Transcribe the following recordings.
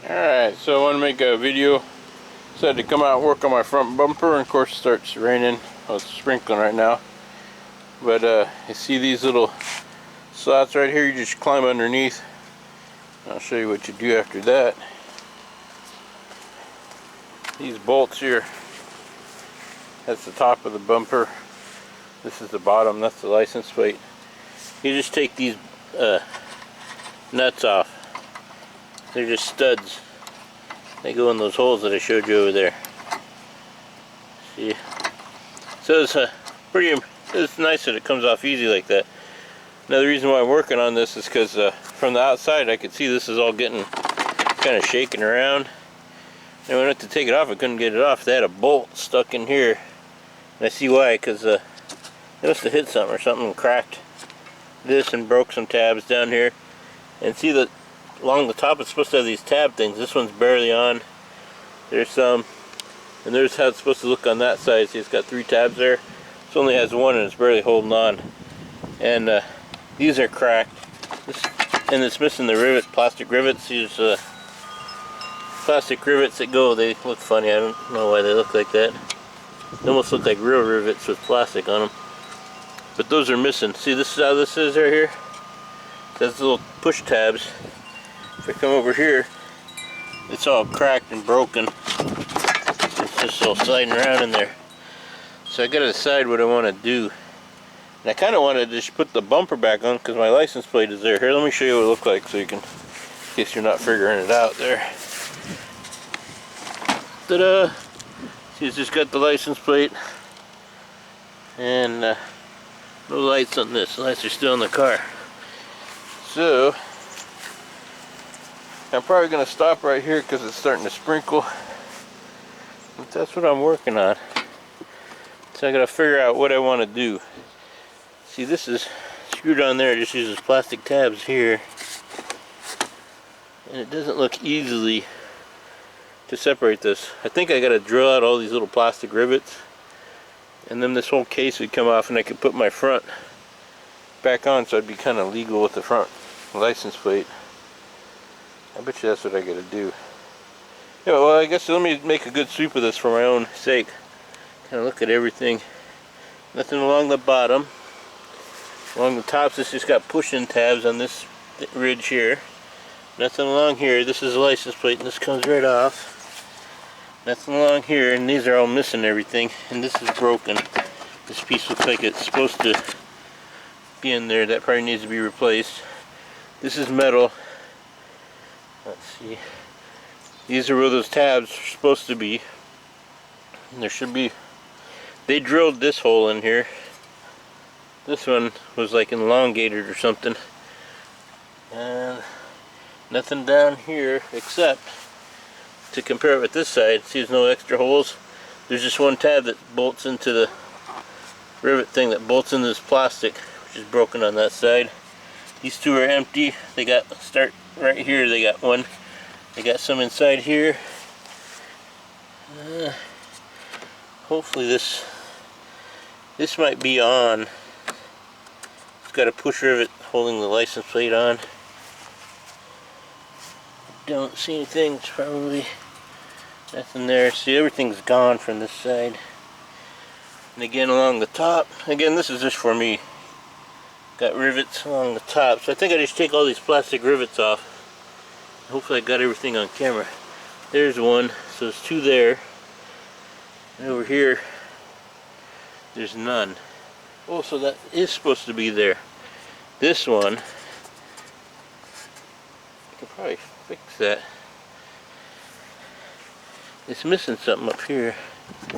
Alright, so I want to make a video. Decided to come out and work on my front bumper, and of course it starts raining. Well, it's sprinkling right now. But you see these little slots right here, you just climb underneath. I'll show you what you do after that. These bolts here, that's the top of the bumper. This is the bottom, that's the license plate. You just take these nuts off. They're just studs. They go in those holes that I showed you over there. See? So it's nice that it comes off easy like that. Another reason why I'm working on this is because from the outside I could see this is all getting kind of shaking around. And when I went to take it off, I couldn't get it off. They had a bolt stuck in here. And I see why, because they must have hit something or something and cracked this and broke some tabs down here. And see that along the top it's supposed to have these tab things. This one's barely on. There's some. And there's how it's supposed to look on that side. See, it's got 3 tabs there. This only has 1 and it's barely holding on. And these are cracked. And it's missing the rivet, plastic rivets. These plastic rivets that go, they look funny. I don't know why they look like that. They almost look like real rivets with plastic on them. But those are missing. See, this is how this is right here. That's little push tabs. If I come over here, it's all cracked and broken. It's just all sliding around in there. So I gotta decide what I want to do. And I kind of want to just put the bumper back on because my license plate is there. Here, let me show you what it looks like so you can, in case you're not figuring it out there. Ta-da! See, it's just got the license plate. And no lights on this. The lights are still in the car. So I'm probably going to stop right here because it's starting to sprinkle. But that's what I'm working on. So I got to figure out what I want to do. See, this is screwed on there. It just uses plastic tabs here. And it doesn't look easily to separate this. I think I got to drill out all these little plastic rivets. And then this whole case would come off and I could put my front back on so I'd be kind of legal with the front license plate. I bet you that's what I gotta do. Yeah, well, I guess let me make a good sweep of this for my own sake. Kind of look at everything. Nothing along the bottom. Along the tops, it's just got push-in tabs on this ridge here. Nothing along here. This is a license plate and this comes right off. Nothing along here, and these are all missing everything. And this is broken. This piece looks like it's supposed to be in there. That probably needs to be replaced. This is metal. Let's see. These are where those tabs are supposed to be. And there should be. They drilled this hole in here. This one was like elongated or something. And nothing down here except to compare it with this side. See, there's no extra holes. There's just one tab that bolts into the rivet thing that bolts into this plastic, which is broken on that side. These 2 are empty. They got start right here. They got one. They got some inside here. Hopefully this might be on. It's got a push rivet holding the license plate on. Don't see anything. It's probably nothing there. See, everything's gone from this side. And again along the top. Again, this is just for me. Got rivets along the top. So I think I just take all these plastic rivets off. Hopefully I got everything on camera. There's one. So there's 2 there. And over here, there's none. Oh, so that is supposed to be there. This one, I could probably fix that. It's missing something up here. I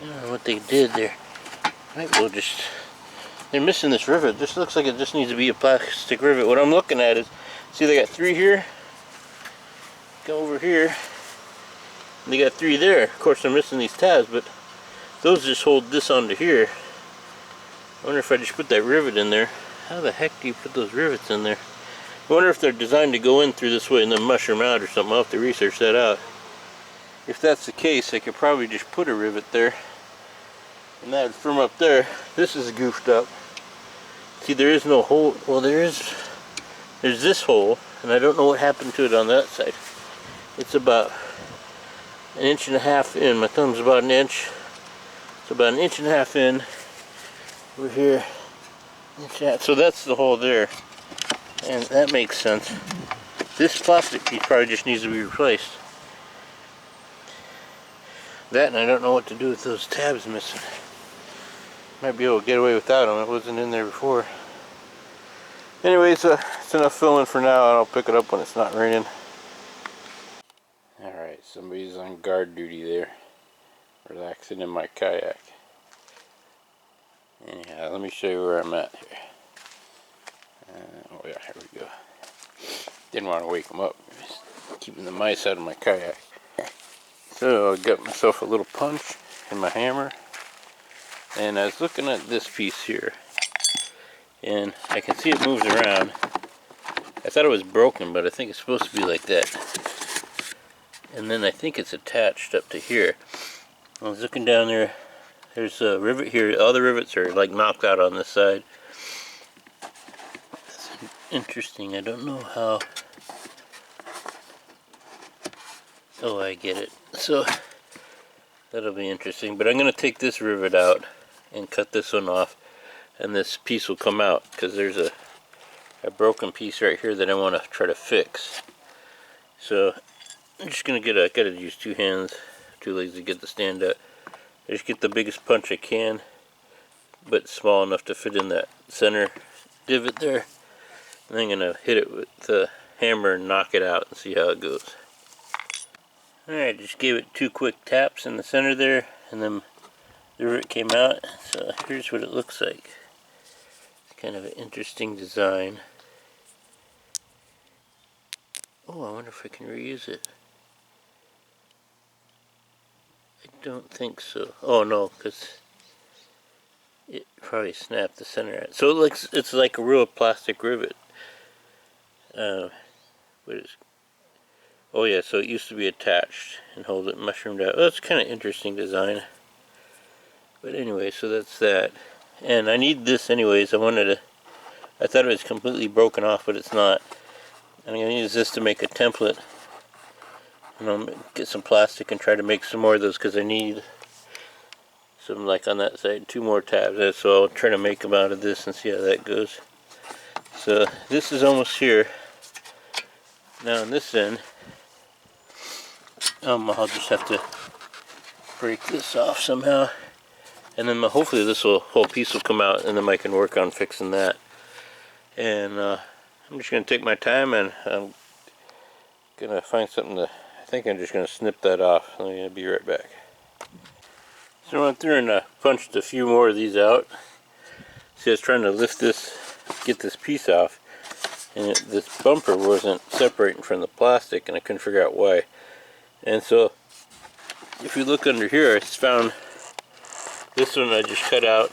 don't know what they did there. Might well just. They're missing this rivet. This looks like it just needs to be a plastic rivet. What I'm looking at is, see, they got 3 here. Go over here. And they got 3 there. Of course, they're missing these tabs, but those just hold this onto here. I wonder if I just put that rivet in there. How the heck do you put those rivets in there? I wonder if they're designed to go in through this way and then mushroom out or something. I'll have to research that out. If that's the case, I could probably just put a rivet there. And that would firm up there. This is goofed up. See, there is no hole. Well, there's this hole, and I don't know what happened to it on that side. It's about 1.5 inches in. My thumb's about an inch. It's about 1.5 inches in. We're here. So that's the hole there, and that makes sense. This plastic piece probably just needs to be replaced. That, and I don't know what to do with those tabs missing. Might be able to get away without them. It wasn't in there before. Anyways, it's enough filming for now, and I'll pick it up when it's not raining. Alright, somebody's on guard duty there, relaxing in my kayak. Anyhow, let me show you where I'm at here. Oh yeah, here we go. Didn't want to wake them up. Just keeping the mice out of my kayak. So I got myself a little punch and my hammer, and I was looking at this piece here, and I can see it moves around. I thought it was broken, but I think it's supposed to be like that. And then I think it's attached up to here. I was looking down there. There's a rivet here. All the rivets are like knocked out on this side. That's interesting. I don't know how. Oh, I get it. So that'll be interesting. But I'm going to take this rivet out and cut this one off, and this piece will come out because there's a broken piece right here that I want to try to fix. So I'm just going to I got to use 2 hands, 2 legs to get the stand up. I just get the biggest punch I can, but small enough to fit in that center divot there. And I'm going to hit it with the hammer and knock it out and see how it goes. Alright, just gave it 2 quick taps in the center there, and then the rivet came out. So here's what it looks like. It's kind of an interesting design. Oh, I wonder if I can reuse it. I don't think so. Oh no, because it probably snapped the center out. So it's like a real plastic rivet. Oh yeah, so it used to be attached and hold it mushroomed out. Well, that's kind of interesting design. But anyway, so that's that. And I need this anyways. I thought it was completely broken off, but it's not. I'm going to use this to make a template. And I'll get some plastic and try to make some more of those, because I need some, like on that side, 2 more tabs. So I'll try to make them out of this and see how that goes. So this is almost here. Now on this end, I'll just have to break this off somehow, and then hopefully this whole piece will come out, and then I can work on fixing that. And I'm just going to take my time, and I'm going to find something to, I think I'm just going to snip that off. I'm going to be right back. So I went through and punched a few more of these out. See, I was trying to lift this, get this piece off, and this bumper wasn't separating from the plastic, and I couldn't figure out why. And so if you look under here, I just found this one I just cut out.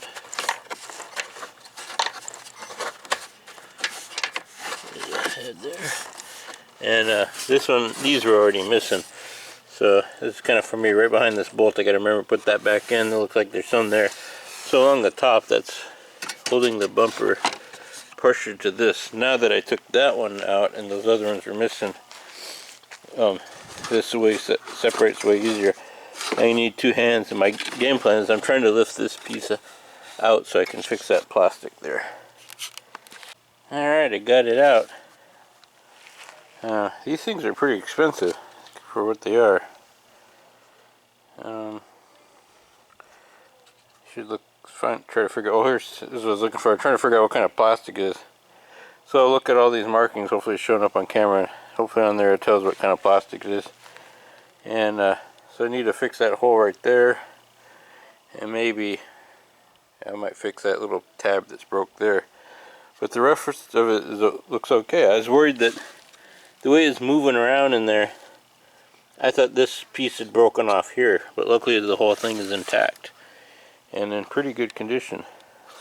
There's a head there. And this one, these were already missing. So this is kind of for me, right behind this bolt. I gotta remember to put that back in. It looks like there's some there. So along the top, that's holding the bumper pressure to this. Now that I took that one out and those other ones were missing, this way separates way easier. I need 2 hands, and my game plan is I'm trying to lift this piece out so I can fix that plastic there. Alright, I got it out. These things are pretty expensive for what they are. Should look fine. Try to figure. Oh, this is what I was looking for. I'm trying to figure out what kind of plastic it is. So I'll look at all these markings. Hopefully it's showing up on camera. Hopefully on there it tells what kind of plastic it is. And so I need to fix that hole right there, and maybe I might fix that little tab that's broke there. But the rest of it looks okay. I was worried that the way it's moving around in there, I thought this piece had broken off here, but luckily the whole thing is intact and in pretty good condition.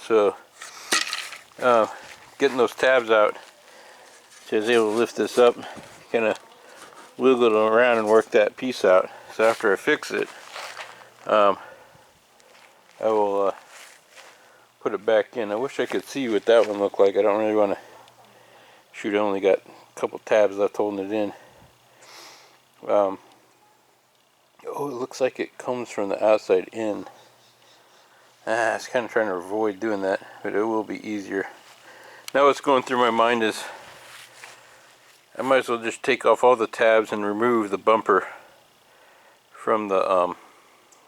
So getting those tabs out, so I was able to lift this up, kind of wiggle it around and work that piece out. So after I fix it, I will put it back in. I wish I could see what that one looked like. I don't really want to shoot. I only got a couple tabs left holding it in. Oh, it looks like it comes from the outside in. I was kind of trying to avoid doing that, but it will be easier. Now what's going through my mind is I might as well just take off all the tabs and remove the bumper from the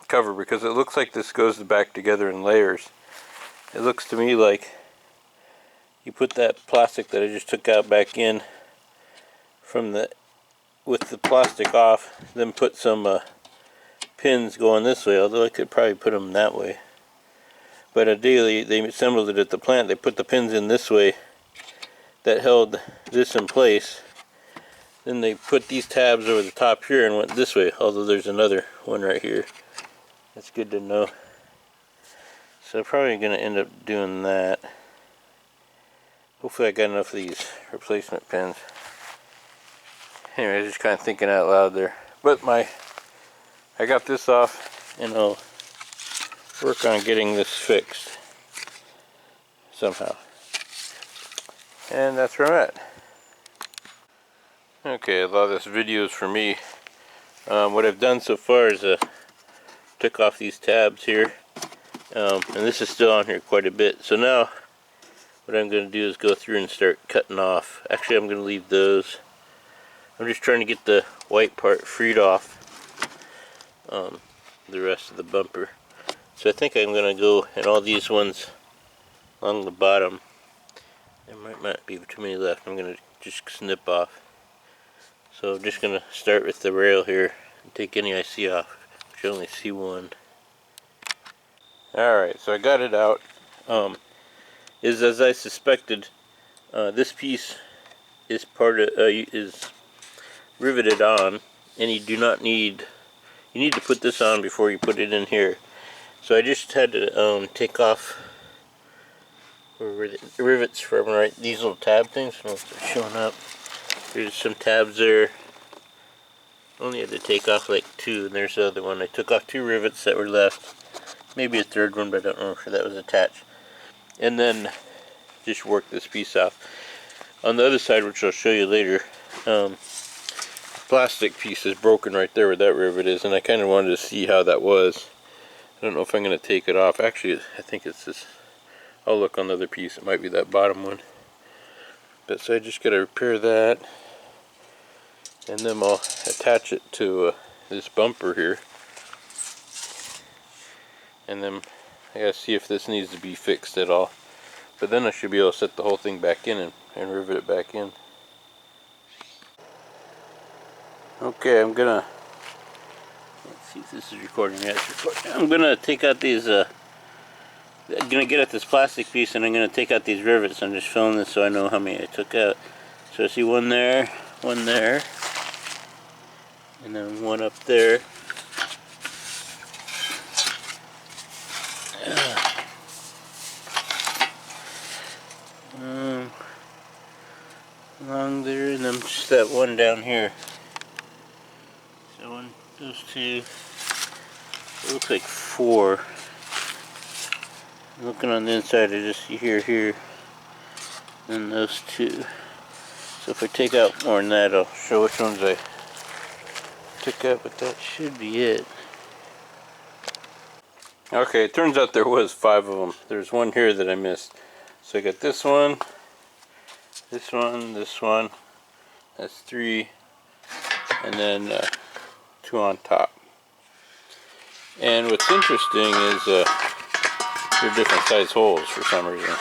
cover, because it looks like this goes back together in layers. It looks to me like you put that plastic that I just took out back in from with the plastic off, then put some pins going this way, although I could probably put them that way. But ideally, they assembled it at the plant. They put the pins in this way that held this in place. Then they put these tabs over the top here and went this way, although there's another one right here. That's good to know. So I'm probably going to end up doing that. Hopefully I got enough of these replacement pins. Anyway, just kind of thinking out loud there. But I got this off, and I'll work on getting this fixed somehow. And that's where I'm at. Okay, a lot of this video is for me. What I've done so far is took off these tabs here, and this is still on here quite a bit. So now what I'm going to do is go through and start cutting off. Actually, I'm going to leave those. I'm just trying to get the white part freed off the rest of the bumper. So I think I'm going to go, and all these ones along the bottom, there might be too many left, I'm going to just snip off. So I'm just going to start with the rail here and take any I see off, which I only see one. Alright, so I got it out. Is as I suspected, this piece is is riveted on, and you need to put this on before you put it in here. So I just had to take off the rivets from these little tab things. I don't know if they're showing up. There's some tabs there. Only had to take off like 2, and there's the other one. I took off 2 rivets that were left. Maybe a third one, but I don't remember if that was attached. And then just work this piece off. On the other side, which I'll show you later, plastic piece is broken right there where that rivet is, and I kind of wanted to see how that was. I don't know if I'm going to take it off. Actually, I think it's this. I'll look on the other piece. It might be that bottom one. But so I just got to repair that, and then I'll attach it to this bumper here. And then I got to see if this needs to be fixed at all. But then I should be able to set the whole thing back in and rivet it back in. Okay, I'm gonna, let's see if this is recording. Yeah, it's recording. I'm gonna take out these, I'm gonna get at this plastic piece, and I'm gonna take out these rivets. I'm just filling this so I know how many I took out. So I see one there, and then one up there. Along there, and then just that one down here. So those 2, it looks like 4. Looking on the inside, I just see here, and those 2. So if I take out more than that, I'll show which ones I took out, but that should be it. Okay, it turns out there was 5 of them. There's one here that I missed. So I got this one, this one, that's 3, and then 2 on top. And what's interesting is they're different size holes for some reason.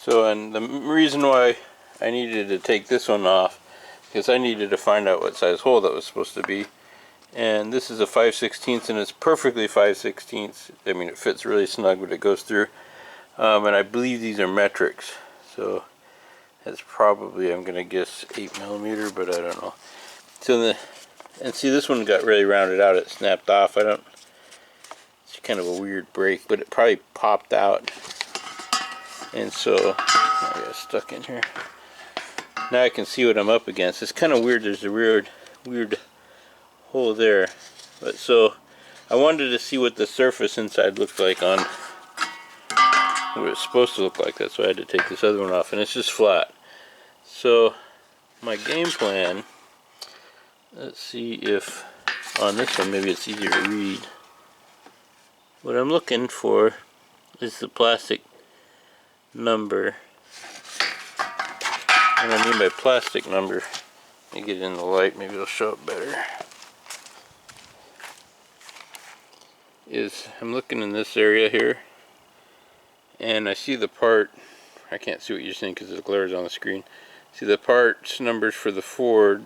And the reason why I needed to take this one off, because I needed to find out what size hole that was supposed to be. And this is a 5/16, and it's perfectly 5/16. I mean, it fits really snug, but it goes through. And I believe these are metrics, so that's probably, I'm gonna guess 8mm, but I don't know. So and see, this one got really rounded out. It snapped off. It's kind of a weird break, but it probably popped out, and so I got stuck in here. Now I can see what I'm up against. It's kind of weird. There's a weird hole there, but so I wanted to see what the surface inside looked like on what it's supposed to look like. That's why I had to take this other one off, and it's just flat. So my game plan, let's see if on this one maybe it's easier to read. What I'm looking for is the plastic number. What I mean by plastic number, let me get it in the light, maybe it'll show up better. Is I'm looking in this area here, and I see the part, I can't see what you're seeing because the glare is on the screen. See the parts numbers for the Ford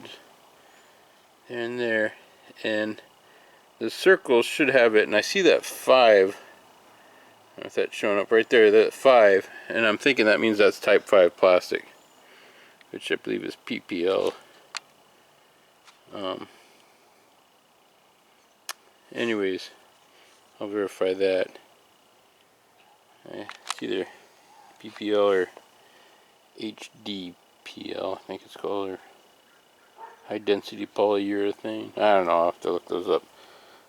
there and there, and the circles should have it, and I see that 5. I don't know if that's showing up right there, that 5, and I'm thinking that means that's type 5 plastic, which I believe is PPL. Anyways, I'll verify that. It's either PPL or HDPL, I think it's called, or high density polyurethane. I don't know, I'll have to look those up.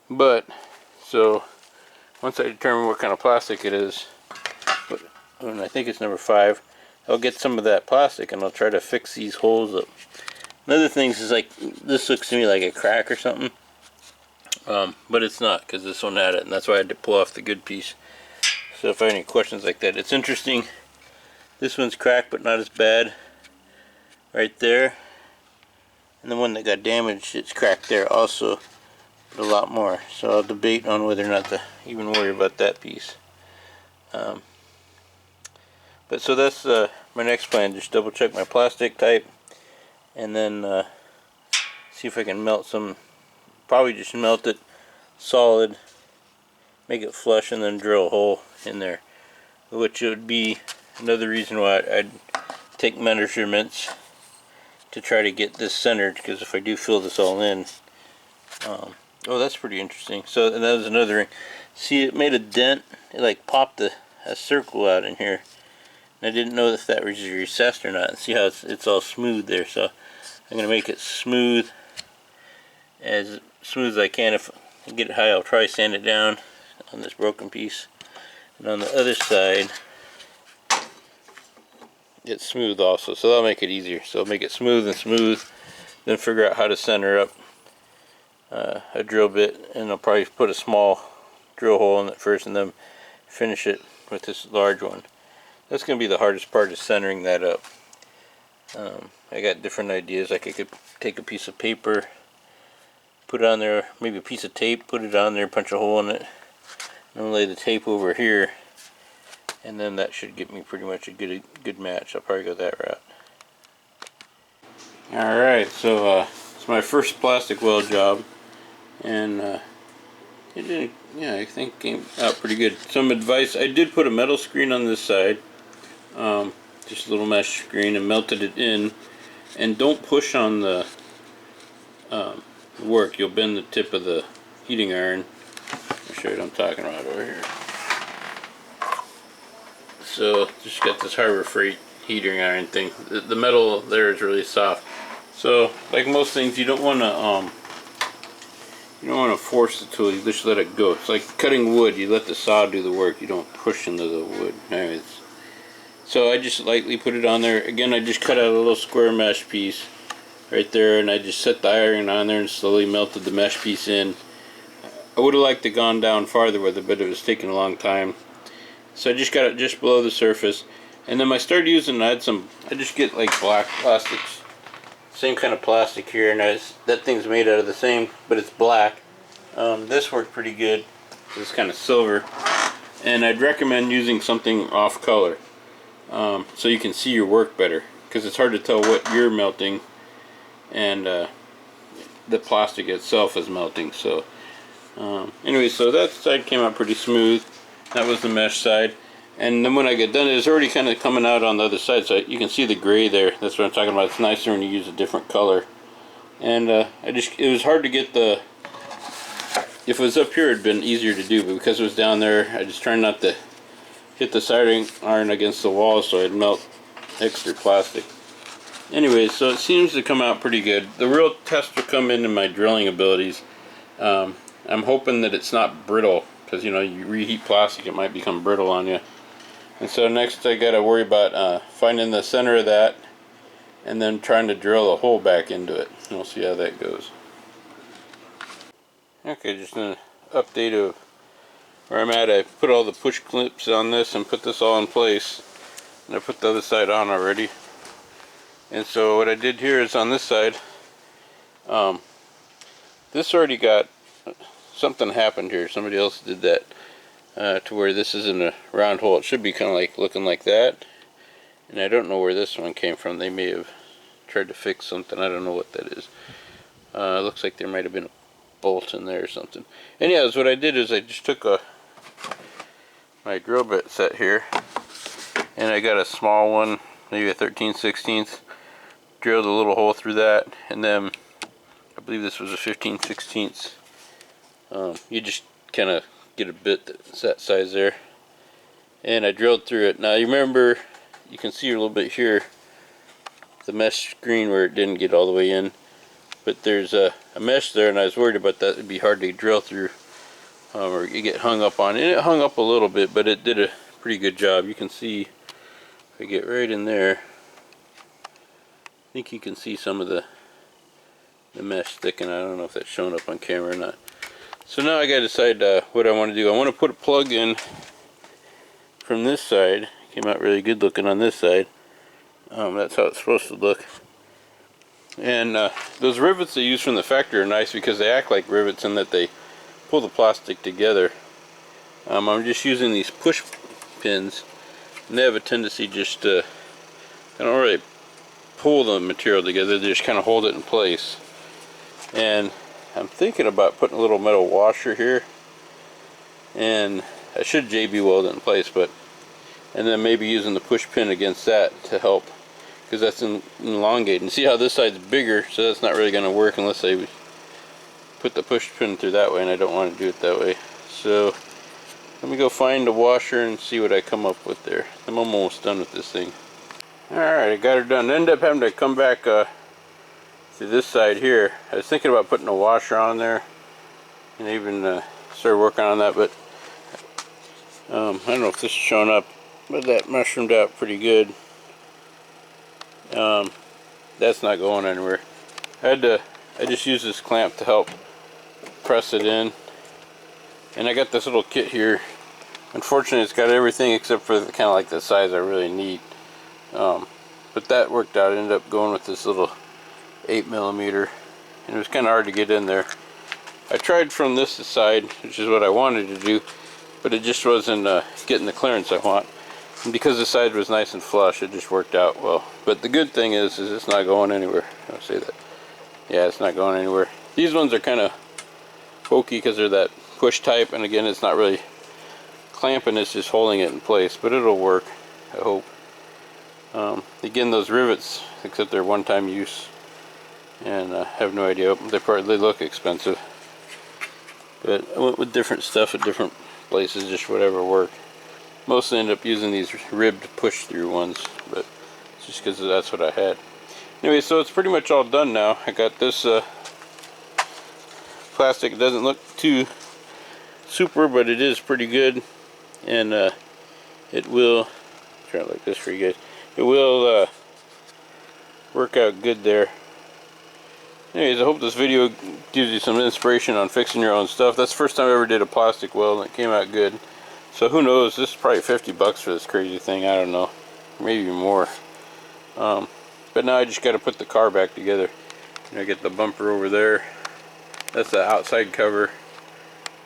But, so, once I determine what kind of plastic it is, and I think it's number 5, I'll get some of that plastic and I'll try to fix these holes up. Another thing is like, this looks to me like a crack or something. But it's not, because this one had it, and that's why I had to pull off the good piece. So if I have any questions like that, it's interesting. This one's cracked, but not as bad. Right there. And the one that got damaged, it's cracked there also, but a lot more. So I'll debate on whether or not to even worry about that piece. But so that's my next plan. Just double check my plastic type, and then see if I can melt some. Probably just melt it solid, make it flush, and then drill a hole in there, which would be another reason why I'd take measurements to try to get this centered, because if I do fill this all in, oh, that's pretty interesting. So, and that was another ring. See, it made a dent. It like popped a circle out in here, and I didn't know if that was recessed or not. And see how it's all smooth there. So I'm gonna make it smooth as I can. If I get it high, I'll try to sand it down on this broken piece, and on the other side it's smooth also, so that'll make it easier. So I'll make it smooth and smooth, then figure out how to center up a drill bit, and I'll probably put a small drill hole in it first and then finish it with this large one. That's going to be the hardest part, is centering that up. I got different ideas. Like I could take a piece of paper, put it on there, maybe a piece of tape, put it on there, punch a hole in it, and lay the tape over here, and then that should get me pretty much a good match. I'll probably go that route. Alright, so it's my first plastic weld job, and it did, yeah, I think came out pretty good. Some advice: I did put a metal screen on this side, just a little mesh screen, and melted it in. And don't push on the work, you'll bend the tip of the heating iron. I'll show you what I'm talking about over here. So just got this Harbor Freight heating iron thing. The metal there is really soft. So like most things, you don't want to force the tool. You just let it go. It's like cutting wood. You let the saw do the work. You don't push into the wood. Anyways, so I just lightly put it on there. Again, I just cut out a little square mesh piece right there, and I just set the iron on there and slowly melted the mesh piece in. I would have liked to gone down farther with it, but it was taking a long time. So I just got it just below the surface, and then I started using, I just get like black plastics, same kind of plastic here, and that thing's made out of the same, but it's black. This worked pretty good. It's kind of silver, and I'd recommend using something off color, so you can see your work better, because it's hard to tell what you're melting and the plastic itself is melting. So anyway, so that side came out pretty smooth. That was the mesh side, and then when I get done, it's already kind of coming out on the other side, so you can see the gray there. That's what I'm talking about. It's nicer when you use a different color. And it was hard to get the, if it was up here it'd been easier to do, but because it was down there, I just tried not to hit the soldering iron against the wall so it'd melt extra plastic. Anyway, so it seems to come out pretty good. The real test will come in my drilling abilities. I'm hoping that it's not brittle, because you know, you reheat plastic, it might become brittle on you. And so next I gotta worry about finding the center of that, and then trying to drill a hole back into it. And we'll see how that goes. Okay, just an update of where I'm at. I put all the push clips on this and put this all in place, and I put the other side on already. And so what I did here is on this side, this already got, something happened here. Somebody else did that to where this isn't a round hole. It should be kind of like looking like that. And I don't know where this one came from. They may have tried to fix something. I don't know what that is. It looks like there might have been a bolt in there or something. Anyways, what I did is I just took my drill bit set here, and I got a small one, maybe a 13/16, drilled a little hole through that, and then I believe this was a 15/16. You just kind of get a bit that's that size there, and I drilled through it. Now you remember, you can see a little bit here, the mesh screen where it didn't get all the way in, but there's a mesh there, and I was worried about that. It'd be hard to drill through, or you get hung up on it. And it hung up a little bit, but it did a pretty good job. You can see, if I get right in there, I think you can see some of the mesh sticking. I don't know if that's showing up on camera or not. So now I gotta decide what I want to do. I want to put a plug in from this side. Came out really good looking on this side. That's how it's supposed to look. And those rivets they use from the factory are nice because they act like rivets in that they pull the plastic together. I'm just using these push pins, and they have a tendency just to, they don't really pull the material together, they just kind of hold it in place. And I'm thinking about putting a little metal washer here, and I should JB weld it in place, and then maybe using the push pin against that to help, because that's elongated. And see how this side's bigger, so that's not really going to work unless I put the push pin through that way, and I don't want to do it that way. So let me go find a washer and see what I come up with there. I'm almost done with this thing. Alright, I got her done. I ended up having to come back to this side here. I was thinking about putting a washer on there, and even started working on that, but I don't know if this is showing up, but that mushroomed out pretty good. That's not going anywhere. I just used this clamp to help press it in, and I got this little kit here. Unfortunately, it's got everything except for kind of like the size I really need, but that worked out. I ended up going with this little 8mm, and it was kind of hard to get in there. I tried from this side, which is what I wanted to do, but it just wasn't getting the clearance I want. And because the side was nice and flush, it just worked out well. But the good thing is it's not going anywhere. I'll say that. Yeah, it's not going anywhere. These ones are kind of pokey because they're that push type, and again, it's not really clamping, it's just holding it in place, but it'll work, I hope. Again, those rivets, except they're one-time use, and I have no idea. They look expensive, but I went with different stuff at different places, just whatever worked. Mostly end up using these ribbed push-through ones, but it's just because that's what I had. Anyway, so it's pretty much all done now. I got this plastic. It doesn't look too super, but it is pretty good, and it will, try it like this for you guys. It will work out good there. Anyways, I hope this video gives you some inspiration on fixing your own stuff. That's the first time I ever did a plastic weld, and it came out good. So who knows, this is probably 50 bucks for this crazy thing, I don't know, maybe more. But now I just got to put the car back together. I get the bumper over there, that's the outside cover.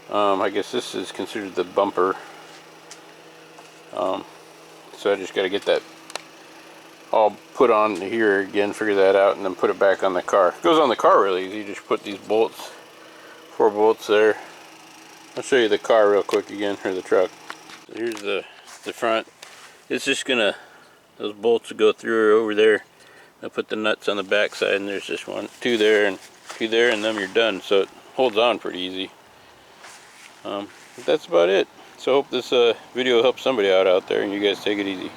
I guess this is considered the bumper. So I just got to get that all put on here again, figure that out, and then put it back on the car. It goes on the car really easy. You just put these bolts, 4 bolts there. I'll show you the car real quick again, or the truck. So here's the front. It's just gonna, those bolts will go through over there. I'll put the nuts on the back side, and there's just 1, 2 there, and 2 there, and then you're done. So it holds on pretty easy. But that's about it. So I hope this video helps somebody out there, and you guys take it easy.